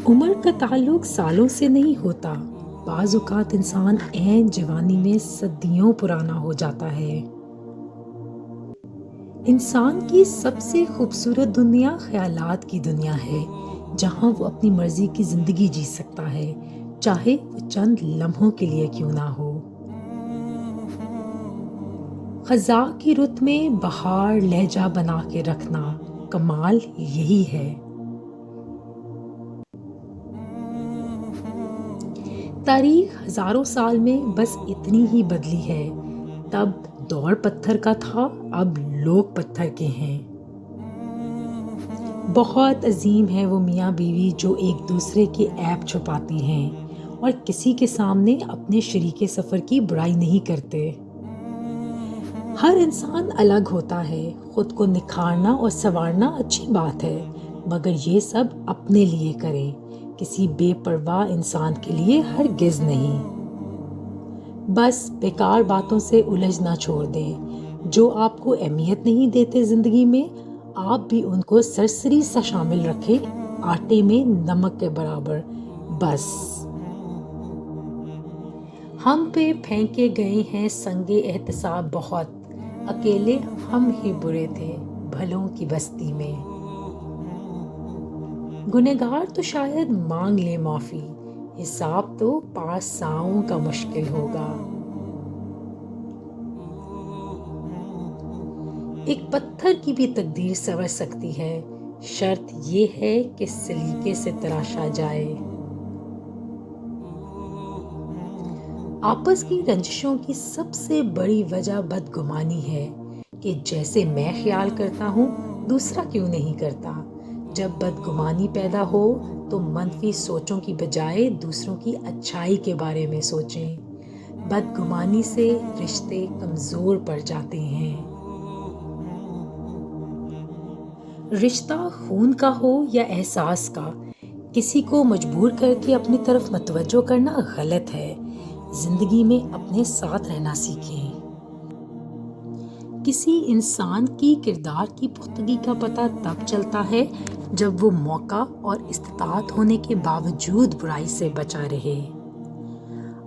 عمر کا تعلق سالوں سے نہیں ہوتا، بعض اوقات انسان عین جوانی میں صدیوں پرانا ہو جاتا ہے۔ انسان کی سب سے خوبصورت دنیا خیالات کی دنیا ہے، جہاں وہ اپنی مرضی کی زندگی جی سکتا ہے، چاہے وہ چند لمحوں کے لیے کیوں نہ ہو۔ خزاں کی رت میں بہار لہجہ بنا کے رکھنا، کمال یہی ہے۔ تاریخ ہزاروں سال میں بس اتنی ہی بدلی ہے، تب دور پتھر کا تھا، اب لوگ پتھر کے ہیں۔ بہت عظیم ہے وہ میاں بیوی جو ایک دوسرے کے عیب چھپاتے ہیں اور کسی کے سامنے اپنے شریک سفر کی برائی نہیں کرتے۔ ہر انسان الگ ہوتا ہے، خود کو نکھارنا اور سنوارنا اچھی بات ہے، مگر یہ سب اپنے لیے کرے، کسی بے پرواہ انسان کے لیے ہرگز نہیں۔ بس بیکار باتوں سے الجھنا چھوڑ دیں۔ جو آپ کو اہمیت نہیں دیتے زندگی میں، آپ بھی ان کو سرسری سا شامل رکھیں، آٹے میں نمک کے برابر، بس۔ ہم پہ پھینکے گئے ہیں سنگ احتساب بہت، اکیلے ہم ہی برے تھے بھلوں کی بستی میں۔ گنہگار تو شاید مانگ لے معافی، حساب تو پاساؤں کا مشکل ہوگا۔ ایک پتھر کی بھی تقدیر سنور سکتی ہے، شرط یہ ہے کہ سلیقے سے تراشا جائے۔ آپس کی رنجشوں کی سب سے بڑی وجہ بدگمانی ہے کہ جیسے میں خیال کرتا ہوں دوسرا کیوں نہیں کرتا۔ جب بدگمانی پیدا ہو تو منفی سوچوں کی بجائے دوسروں کی اچھائی کے بارے میں سوچیں۔ بدگمانی سے رشتے کمزور پڑ جاتے ہیں۔ رشتہ خون کا ہو یا احساس کا، کسی کو مجبور کر کے اپنی طرف متوجہ کرنا غلط ہے۔ زندگی میں اپنے ساتھ رہنا سیکھیں۔ کسی انسان کی کردار کی پختگی کا پتہ تب چلتا ہے جب وہ موقع اور استطاعت ہونے کے باوجود برائی سے بچا رہے۔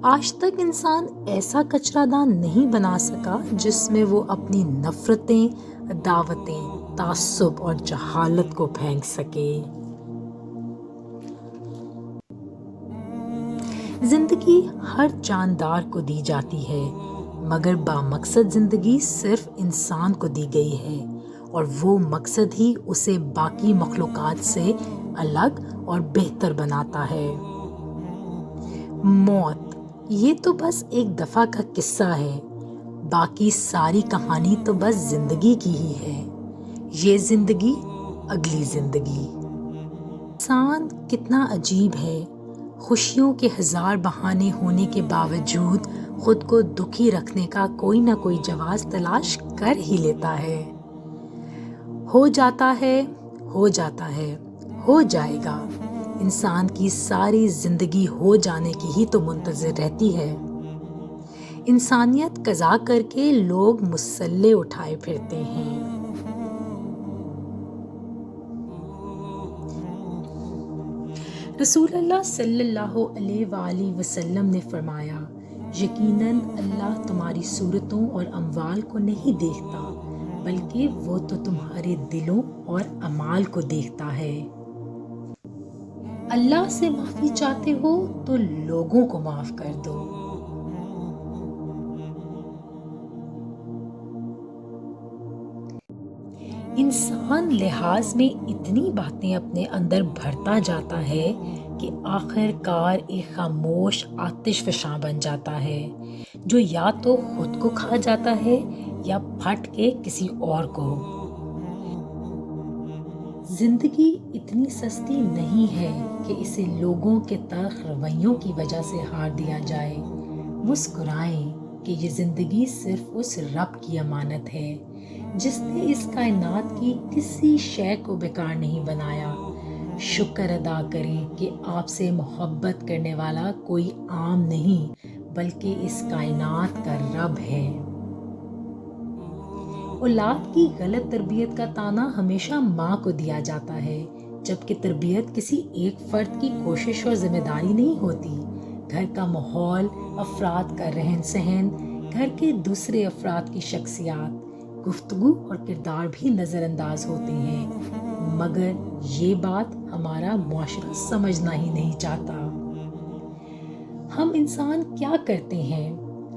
آج تک انسان ایسا کچرا دان نہیں بنا سکا جس میں وہ اپنی نفرتیں، عداوتیں، تعصب اور جہالت کو پھینک سکے۔ زندگی ہر جاندار کو دی جاتی ہے، مگر بامقصد زندگی صرف انسان کو دی گئی ہے، اور وہ مقصد ہی اسے باقی مخلوقات سے الگ اور بہتر بناتا ہے۔ موت یہ تو بس ایک دفعہ کا قصہ ہے، باقی ساری کہانی تو بس زندگی کی ہی ہے۔ یہ زندگی، اگلی زندگی۔ انسان کتنا عجیب ہے، خوشیوں کے ہزار بہانے ہونے کے باوجود خود کو دکھی رکھنے کا کوئی نہ کوئی جواز تلاش کر ہی لیتا ہے۔ ہو جاتا ہے، ہو جاتا ہے، ہو جائے گا۔ انسان کی ساری زندگی ہو جانے کی ہی تو منتظر رہتی ہے۔ انسانیت قضا کر کے لوگ مسلح اٹھائے پھرتے ہیں۔ رسول اللہ صلی اللہ علیہ وآلہ وسلم نے فرمایا، یقیناً اللہ تمہاری صورتوں اور اموال کو نہیں دیکھتا، بلکہ وہ تو تمہارے دلوں اور اعمال کو دیکھتا ہے۔ اللہ سے معافی چاہتے ہو تو لوگوں کو معاف کر دو۔ انسان لحاظ میں اتنی باتیں اپنے اندر بھرتا جاتا ہے کہ آخر کار ایک خاموش آتش فشاں بن جاتا ہے، جو یا تو خود کو کھا جاتا ہے یا پھٹ کے کسی اور کو۔ زندگی اتنی سستی نہیں ہے کہ اسے لوگوں کے تلخ رویوں کی وجہ سے ہار دیا جائے۔ مسکرائیں کہ یہ زندگی صرف اس رب کی امانت ہے جس نے اس کائنات کی کسی شے کو بیکار نہیں بنایا۔ شکر ادا کریں کہ آپ سے محبت کرنے والا کوئی عام نہیں بلکہ اس کائنات کا رب ہے۔ اولاد کی غلط تربیت کا طعنہ ہمیشہ ماں کو دیا جاتا ہے، جبکہ تربیت کسی ایک فرد کی کوشش اور ذمہ داری نہیں ہوتی۔ گھر کا ماحول، افراد کا رہن سہن، گھر کے دوسرے افراد کی شخصیات، گفتگو اور کردار بھی نظر انداز ہوتے ہیں، مگر یہ بات ہمارا معاشرہ سمجھنا ہی نہیں چاہتا۔ ہم انسان کیا کرتے ہیں؟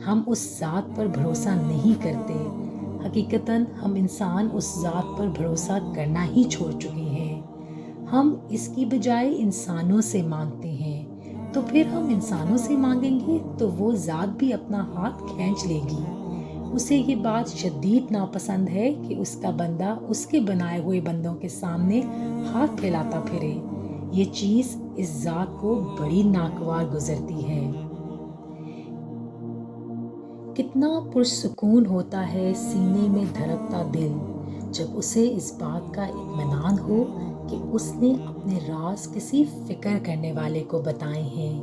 ہم اس ذات پر بھروسہ نہیں کرتے۔ حقیقتاً ہم انسان اس ذات پر بھروسہ کرنا ہی چھوڑ چکے ہیں۔ ہم اس کی بجائے انسانوں سے مانگتے ہیں، تو پھر ہم انسانوں سے مانگیں گے تو وہ ذات بھی اپنا ہاتھ کھینچ لے گی۔ اسے یہ بات شدید ناپسند ہے کہ اس کا بندہ اس کے بنائے ہوئے بندوں کے سامنے ہاتھ پھیلاتا پھرے۔ یہ چیز اس ذات کو بڑی ناگوار گزرتی ہے۔ کتنا پرسکون ہوتا ہے سینے میں دھڑکتا دل جب اسے اس بات کا اطمینان ہو کہ اس نے اپنے راز کسی فکر کرنے والے کو بتائے ہیں۔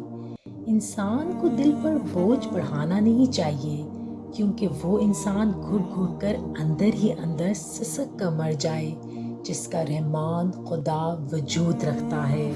انسان کو دل پر بوجھ بڑھانا نہیں چاہیے، کیونکہ وہ انسان گھٹ گھٹ کر اندر ہی اندر سسک کر مر جائے جس کا رحمان خدا وجود رکھتا ہے۔